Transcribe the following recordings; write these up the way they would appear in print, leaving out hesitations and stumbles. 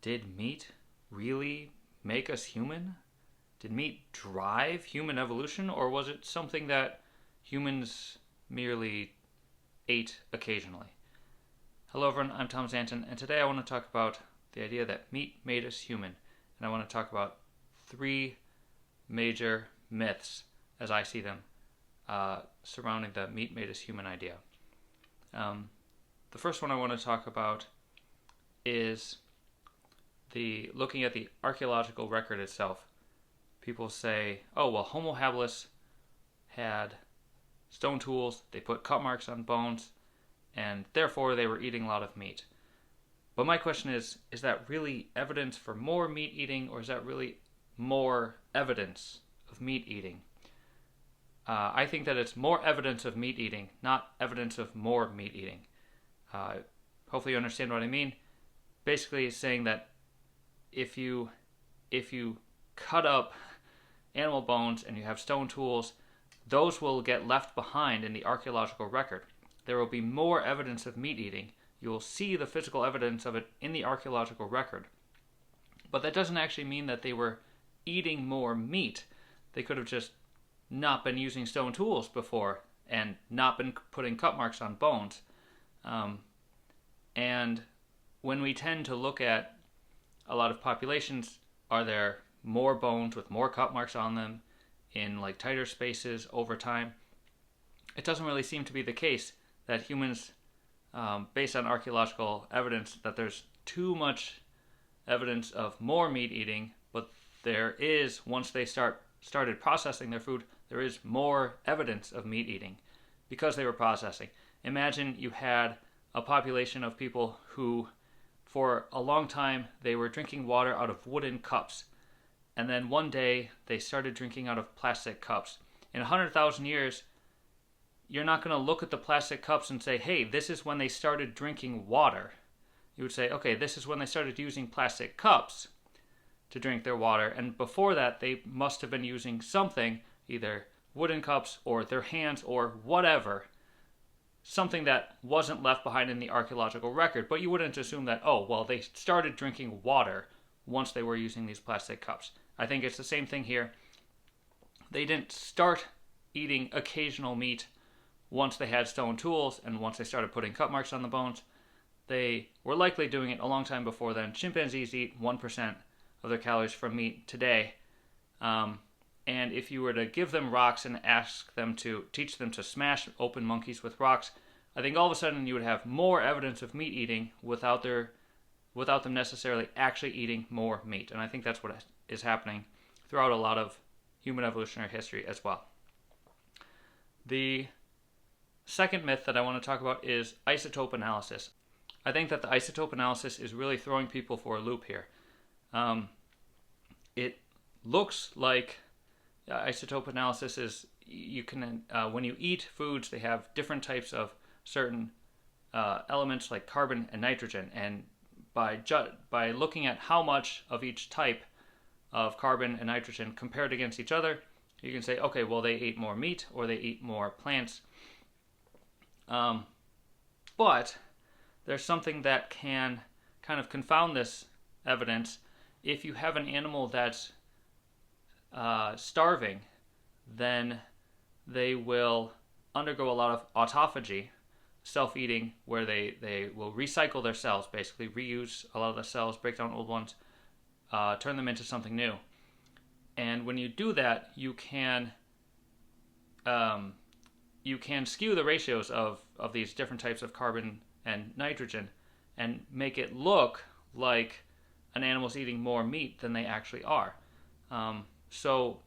did meat really make us human? Did meat drive human evolution, or was it something that humans merely ate occasionally? Hello everyone, I'm Tom Zanton, and today I want to talk about the idea that meat made us human. And I want to talk about three major myths, as I see them, surrounding the meat made us human idea. The first one I want to talk about is looking at the archaeological record itself. People say, oh, well, Homo habilis had stone tools, they put cut marks on bones, and therefore they were eating a lot of meat. But my question is that really evidence for more meat eating, or is that really more evidence of meat eating? I think that it's more evidence of meat eating, not evidence of more meat eating. Hopefully you understand what I mean. Basically, it's saying that if you cut up animal bones and you have stone tools, those will get left behind in the archaeological record. There will be more evidence of meat eating. You will see the physical evidence of it in the archaeological record. But that doesn't actually mean that they were eating more meat. They could have just not been using stone tools before and not been putting cut marks on bones. And when we tend to look at a lot of populations, are there more bones with more cut marks on them in like tighter spaces over time? It doesn't really seem to be the case that humans, based on archaeological evidence, that there's too much evidence of more meat eating, but there is, once they started processing their food, there is more evidence of meat eating because they were processing. Imagine you had a population of people who, for a long time, they were drinking water out of wooden cups. And then one day, they started drinking out of plastic cups. In 100,000 years, you're not going to look at the plastic cups and say, hey, this is when they started drinking water. You would say, okay, this is when they started using plastic cups to drink their water. And before that, they must have been using something, either wooden cups or their hands or whatever, something that wasn't left behind in the archaeological record. But you wouldn't assume that, oh, well, they started drinking water once they were using these plastic cups. I think it's the same thing here. They didn't start eating occasional meat once they had stone tools and once they started putting cut marks on the bones. They were likely doing it a long time before then. Chimpanzees eat 1% of their calories from meat today. And if you were to give them rocks and teach them to smash open monkeys with rocks, I think all of a sudden you would have more evidence of meat eating without them necessarily actually eating more meat. And I think that's what is happening throughout a lot of human evolutionary history as well. The second myth that I want to talk about is isotope analysis. I think that the isotope analysis is really throwing people for a loop here. It looks like isotope analysis is you can when you eat foods, they have different types of certain elements like carbon and nitrogen, and by looking at how much of each type of carbon and nitrogen compared against each other, you can say, okay, well, they ate more meat or they eat more plants. But there's something that can kind of confound this evidence. If you have an animal that's starving, then they will undergo a lot of autophagy, self-eating, where they will recycle their cells, basically reuse a lot of the cells, break down old ones, turn them into something new. And when you do that, you can skew the ratios of these different types of carbon and nitrogen and make it look like an animal's eating more meat than they actually are. So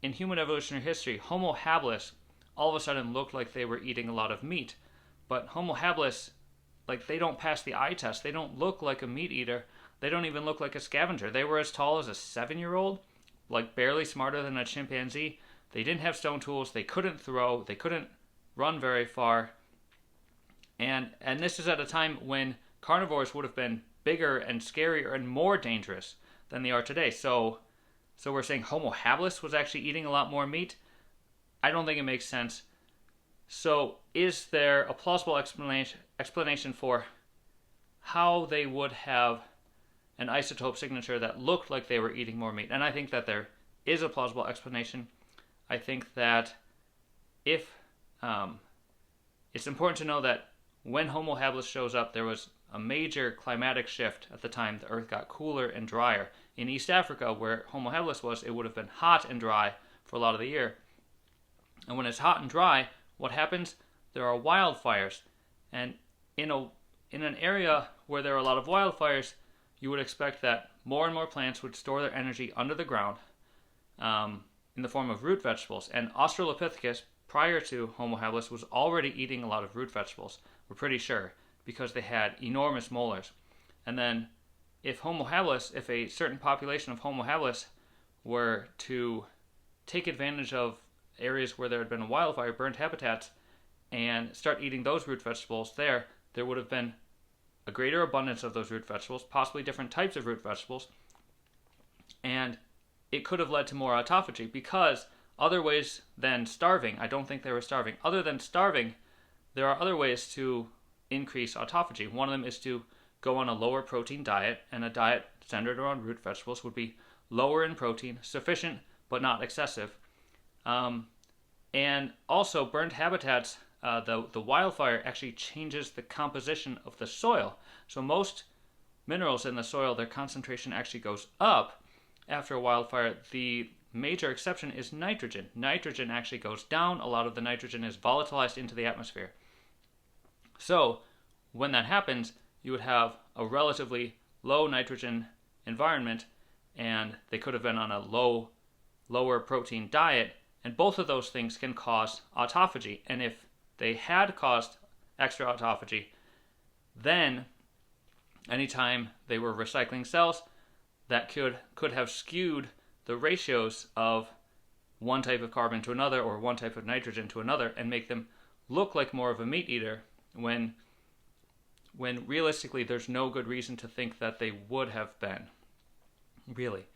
in human evolutionary history, Homo habilis all of a sudden looked like they were eating a lot of meat. But Homo habilis, like, they don't pass the eye test. They don't look like a meat eater. They don't even look like a scavenger. They were as tall as a 7-year-old, like barely smarter than a chimpanzee. They didn't have stone tools. They couldn't throw. They couldn't run very far. And this is at a time when carnivores would have been bigger and scarier and more dangerous than they are today. So we're saying Homo habilis was actually eating a lot more meat? I don't think it makes sense. So is there a plausible explanation for how they would have an isotope signature that looked like they were eating more meat. And I think that there is a plausible explanation. I think that if it's important to know that when Homo habilis shows up, there was a major climatic shift at the time the Earth got cooler and drier. In East Africa, where Homo habilis was, it would have been hot and dry for a lot of the year. And when it's hot and dry, what happens? There are wildfires. And in an area where there are a lot of wildfires, you would expect that more and more plants would store their energy under the ground in the form of root vegetables. And Australopithecus, prior to Homo habilis, was already eating a lot of root vegetables, we're pretty sure, because they had enormous molars. And then if a certain population of Homo habilis were to take advantage of areas where there had been a wildfire, burned habitats, and start eating those root vegetables there would have been a greater abundance of those root vegetables, possibly different types of root vegetables, and it could have led to more autophagy, because other ways than starving, I don't think they were starving, other than starving, there are other ways to increase autophagy. One of them is to go on a lower protein diet, and a diet centered around root vegetables would be lower in protein, sufficient but not excessive. And also, burned habitats, the wildfire actually changes the composition of the soil. So most minerals in the soil, their concentration actually goes up after a wildfire. The major exception is nitrogen. Nitrogen actually goes down. A lot of the nitrogen is volatilized into the atmosphere. So when that happens, you would have a relatively low nitrogen environment, and they could have been on a lower protein diet, and both of those things can cause autophagy. And if they had caused extra autophagy, then anytime they were recycling cells, that could have skewed the ratios of one type of carbon to another or one type of nitrogen to another, and make them look like more of a meat eater, when realistically there's no good reason to think that they would have been, really.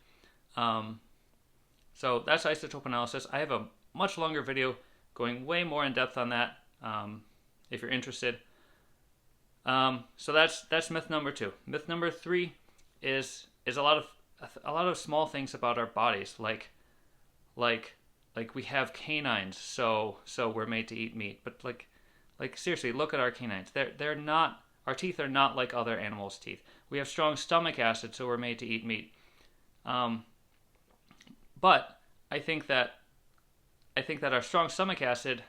So that's isotope analysis. I have a much longer video going way more in depth on that, if you're interested. So that's myth number 2. Myth number 3 is a lot of small things about our bodies, like we have canines, so we're made to eat meat. But like seriously, look at our canines. They're not, our teeth are not like other animals' teeth. We have strong stomach acid, so we're made to eat meat. But I think that our strong stomach acid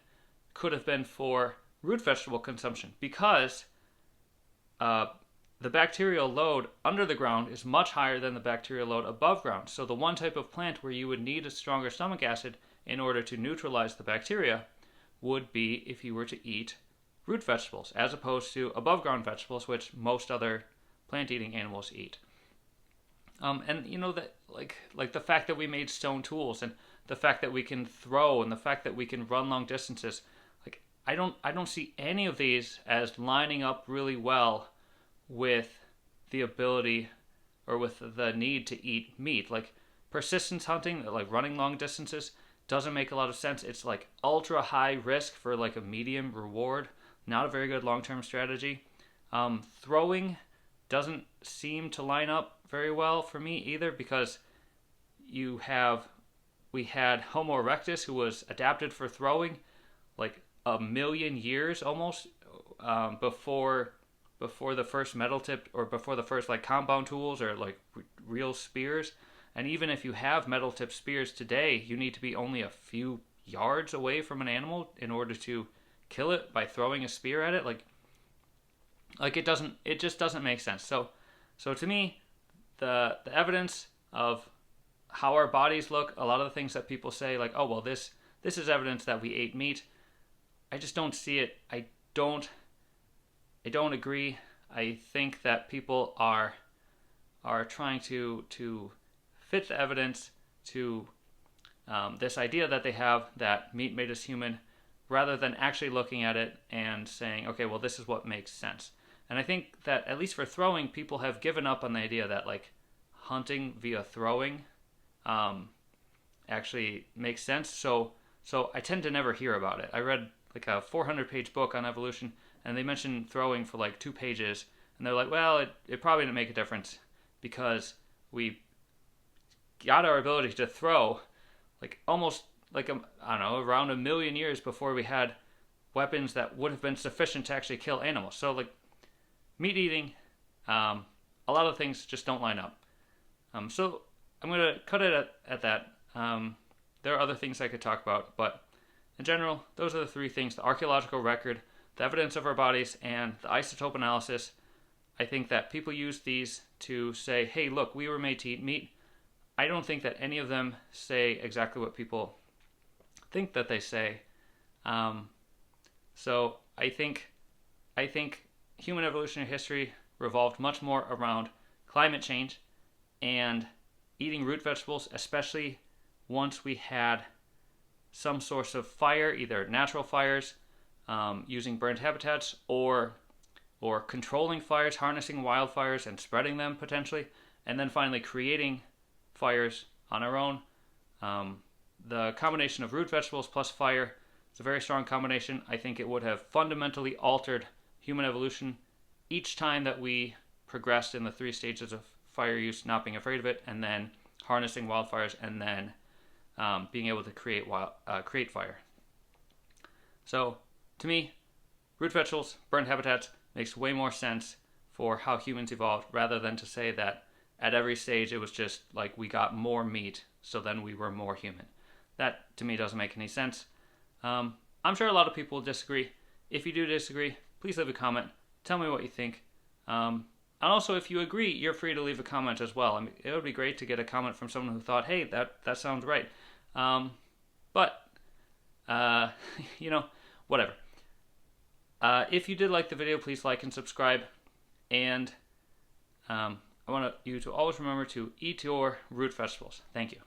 could have been for root vegetable consumption, because the bacterial load under the ground is much higher than the bacterial load above ground. So the one type of plant where you would need a stronger stomach acid in order to neutralize the bacteria would be if you were to eat root vegetables, as opposed to above ground vegetables, which most other plant-eating animals eat. And you know that, like the fact that we made stone tools, and the fact that we can throw, and the fact that we can run long distances, like I don't see any of these as lining up really well with the ability or with the need to eat meat. Like persistence hunting, like running long distances, doesn't make a lot of sense. It's like ultra high risk for like a medium reward. Not a very good long-term strategy. Throwing doesn't seem to line up very well for me either, because we had Homo erectus, who was adapted for throwing like 1 million years almost before the first metal tipped, or before the first like compound tools or like real spears. And even if you have metal tipped spears today, you need to be only a few yards away from an animal in order to kill it by throwing a spear at it. Like it just doesn't make sense. So to me, the evidence of how our bodies look, a lot of the things that people say, like, oh well, this is evidence that we ate meat, I just don't see it. I don't agree. I think that people are trying to fit the evidence to this idea that they have that meat made us human, rather than actually looking at it and saying, okay, well, this is what makes sense. And I think that, at least for throwing, people have given up on the idea that like hunting via throwing actually makes sense. So I tend to never hear about it. I read like a 400-page book on evolution, and they mentioned throwing for like 2 pages, and they're like, well, it probably didn't make a difference because we got our ability to throw like almost like I don't know, around 1,000,000 years before we had weapons that would have been sufficient to actually kill animals. So like meat eating, a lot of things just don't line up. So I'm going to cut it at that. There are other things I could talk about, but in general, those are the three things: the archaeological record, the evidence of our bodies, and the isotope analysis. I think that people use these to say, hey, look, we were made to eat meat. I don't think that any of them say exactly what people think that they say. So I think human evolutionary history revolved much more around climate change and eating root vegetables, especially once we had some source of fire, either natural fires, using burned habitats, or controlling fires, harnessing wildfires and spreading them potentially, and then finally creating fires on our own. The combination of root vegetables plus fire is a very strong combination. I think it would have fundamentally altered human evolution each time that we progressed in the three stages of fire use, not being afraid of it, and then harnessing wildfires, and then being able to create fire. So to me, root vegetables, burned habitats makes way more sense for how humans evolved, rather than to say that at every stage it was just like we got more meat, so then we were more human. That to me doesn't make any sense. I'm sure a lot of people will disagree. If you do disagree, please leave a comment. Tell me what you think. And also, if you agree, you're free to leave a comment as well. I mean, it would be great to get a comment from someone who thought, hey, that sounds right. But whatever. If you did like the video, please like and subscribe. And I want you to always remember to eat your root vegetables. Thank you.